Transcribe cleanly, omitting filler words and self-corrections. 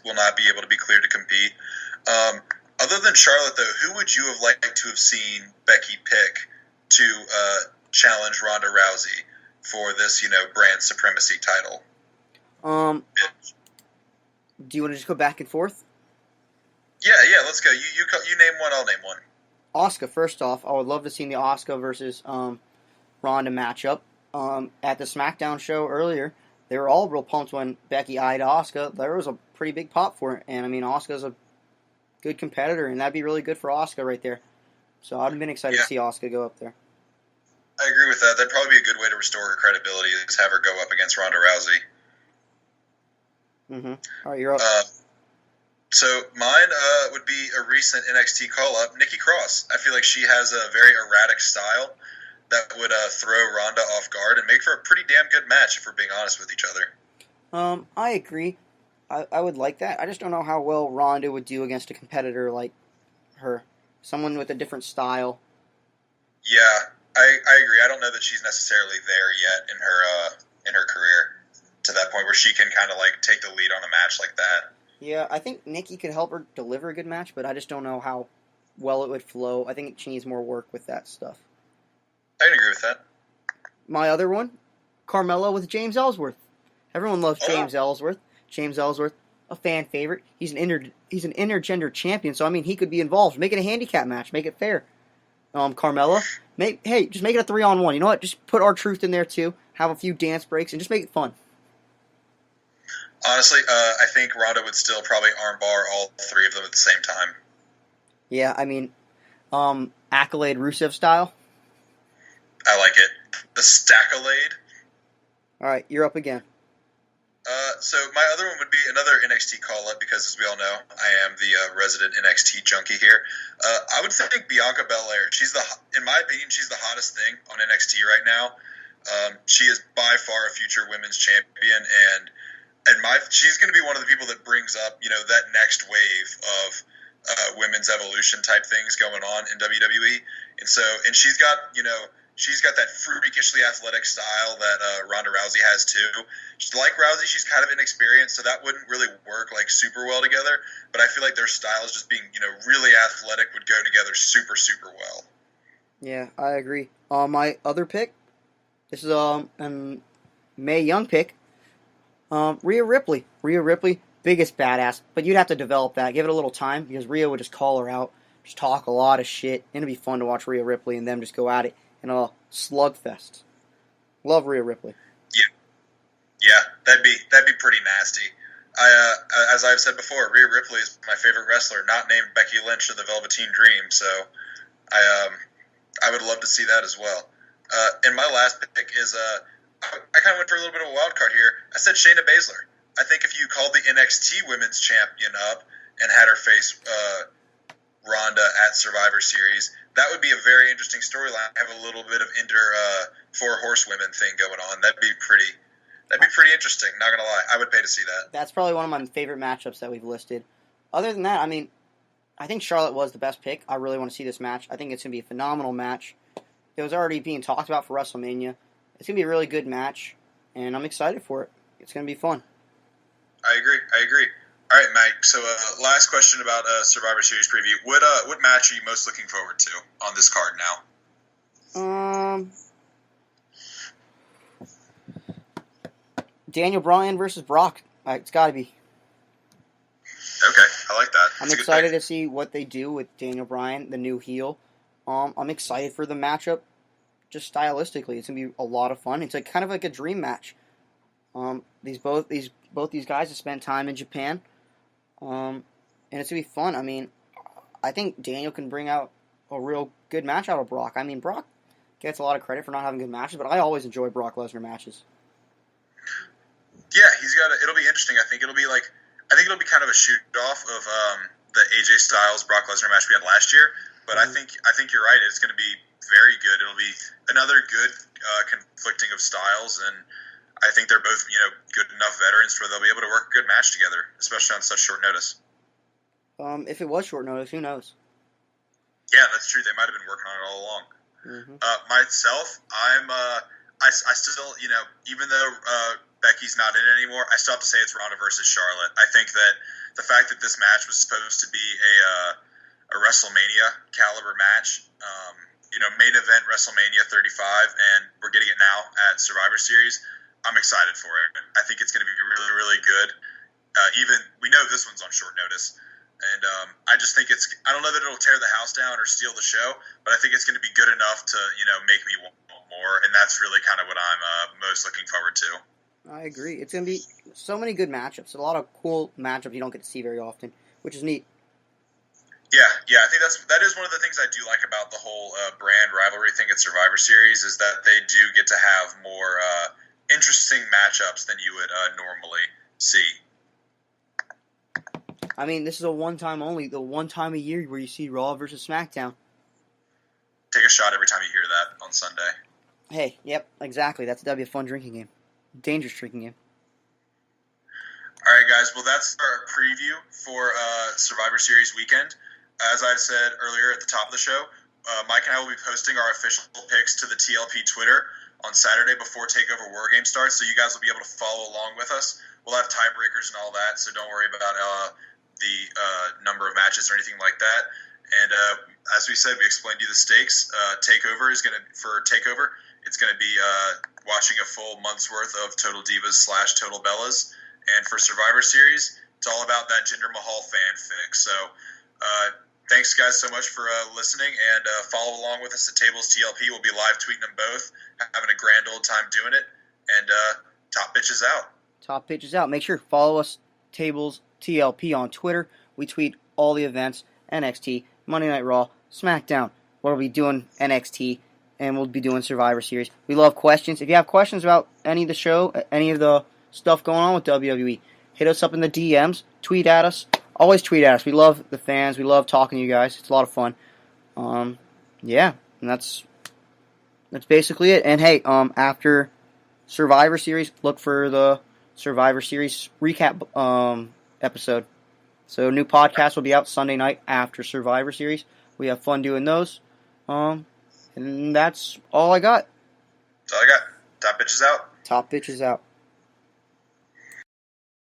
will not be able to be cleared to compete. Other than Charlotte, though, who would you have liked to have seen Becky pick to challenge Ronda Rousey for this, brand supremacy title? Do you want to just go back and forth? Yeah, let's go. You name one, I'll name one. Asuka, first off, I would love to see the Asuka versus Ronda matchup. At the SmackDown show earlier, they were all real pumped when Becky eyed Asuka. There was a pretty big pop for it, and I mean, Asuka's a good competitor, and that'd be really good for Asuka right there. So I'd have been excited to see Asuka go up there. I agree with that. That'd probably be a good way to restore her credibility, is have her go up against Ronda Rousey. All right, you're up. So mine would be a recent NXT call-up, Nikki Cross. I feel like she has a very erratic style that would throw Ronda off guard and make for a pretty damn good match, if we're being honest with each other. I agree. I would like that. I just don't know how well Ronda would do against a competitor like her. Someone with a different style. Yeah, I agree. I don't know that she's necessarily there yet in her career to that point where she can kind of like take the lead on a match like that. Yeah, I think Nikki could help her deliver a good match, but I just don't know how well it would flow. I think she needs more work with that stuff. I can agree with that. My other one, Carmella with James Ellsworth. Everyone loves James Ellsworth. James Ellsworth, a fan favorite. He's an intergender champion, so I mean he could be involved. Make it a handicap match. Make it fair. Carmella, just make it a 3-on-1. You know what? Just put R-Truth in there too. Have a few dance breaks and just make it fun. Honestly, I think Ronda would still probably armbar all three of them at the same time. Yeah, I mean, Accolade Rusev style. I like it. The Stackolade. All right, you're up again. So my other one would be another NXT call-up because, as we all know, I am the resident NXT junkie here. I would think Bianca Belair. In my opinion, she's the hottest thing on NXT right now. She is by far a future women's champion, and she's going to be one of the people that brings up, that next wave of women's evolution type things going on in WWE. And she's got, she's got that freakishly athletic style that Ronda Rousey has too. Like Rousey, she's kind of inexperienced, so that wouldn't really work like super well together. But I feel like their styles just being, really athletic would go together super, super well. Yeah, I agree. My other pick, this is a Mae Young pick. Rhea Ripley. Rhea Ripley, biggest badass, but you'd have to develop that. Give it a little time because Rhea would just call her out, just talk a lot of shit. And it'd be fun to watch Rhea Ripley and them just go at it in a slugfest. Love Rhea Ripley. Yeah, that'd be pretty nasty. As I've said before, Rhea Ripley is my favorite wrestler, not named Becky Lynch of the Velveteen Dream. So I would love to see that as well. And my last pick is I kind of went for a little bit of a wild card here. I said Shayna Baszler. I think if you called the NXT Women's Champion up and had her face Ronda at Survivor Series, that would be a very interesting storyline. Have a little bit of four horsewomen thing going on. That'd be pretty interesting. Not gonna lie, I would pay to see that. That's probably one of my favorite matchups that we've listed. Other than that, I mean, I think Charlotte was the best pick. I really want to see this match. I think it's gonna be a phenomenal match. It was already being talked about for WrestleMania. It's going to be a really good match, and I'm excited for it. It's going to be fun. I agree. All right, Mike, so last question about Survivor Series preview. What match are you most looking forward to on this card now? Daniel Bryan versus Brock. It's got to be. Okay, I like that. I'm excited to see what they do with Daniel Bryan, the new heel. I'm excited for the matchup. Just stylistically, it's gonna be a lot of fun. It's kind of like a dream match. Both these guys have spent time in Japan, and it's gonna be fun. I mean, I think Daniel can bring out a real good match out of Brock. I mean, Brock gets a lot of credit for not having good matches, but I always enjoy Brock Lesnar matches. Yeah, it'll be interesting. I think it'll be kind of a shoot off of the AJ Styles Brock Lesnar match we had last year. But I think you're right. It's going to be very good. It'll be another good conflicting of styles, and I think they're both good enough veterans where they'll be able to work a good match together, especially on such short notice. If it was short notice, who knows? Yeah, that's true. They might have been working on it all along. Myself, I still even though Becky's not in it anymore, I still have to say it's Ronda versus Charlotte. I think that the fact that this match was supposed to be a WrestleMania caliber match, main event WrestleMania 35, and we're getting it now at Survivor Series, I'm excited for it. I think it's going to be really, really good. Even we know this one's on short notice, and I just think I don't know that it'll tear the house down or steal the show, but I think it's going to be good enough to make me want more, and that's really kind of what I'm most looking forward to. I agree. It's going to be so many good matchups. A lot of cool matchups you don't get to see very often, which is neat. Yeah. I think that is one of the things I do like about the whole brand rivalry thing at Survivor Series is that they do get to have more interesting matchups than you would normally see. I mean, this is the one time a year where you see Raw versus SmackDown. Take a shot every time you hear that on Sunday. Hey, yep, exactly. That'd be a fun drinking game. Dangerous drinking game. All right, guys. Well, that's our preview for Survivor Series weekend. As I said earlier at the top of the show, Mike and I will be posting our official picks to the TLP Twitter on Saturday before Takeover WarGames starts, so you guys will be able to follow along with us. We'll have tiebreakers and all that, so don't worry about the number of matches or anything like that. And as we said, we explained to you the stakes. Takeover is for Takeover. It's going to be watching a full month's worth of Total Divas / Total Bellas. And for Survivor Series, it's all about that Jinder Mahal fanfic. So thanks, guys, so much for listening. And follow along with us at Tables TLP. We'll be live tweeting them both, having a grand old time doing it. And Top Bitches out. Top Bitches out. Make sure to follow us, Tables TLP, on Twitter. We tweet all the events, NXT, Monday Night Raw, SmackDown. We'll be doing NXT, and we'll be doing Survivor Series. We love questions. If you have questions about any of the show, any of the stuff going on with WWE, hit us up in the DMs, tweet at us. Always tweet at us. We love the fans. We love talking to you guys. It's a lot of fun. Yeah, and that's basically it. And hey, after Survivor Series, look for the Survivor Series recap episode. So new podcast will be out Sunday night after Survivor Series. We have fun doing those. And that's all I got. That's all I got. Top Bitches out. Top Bitches out.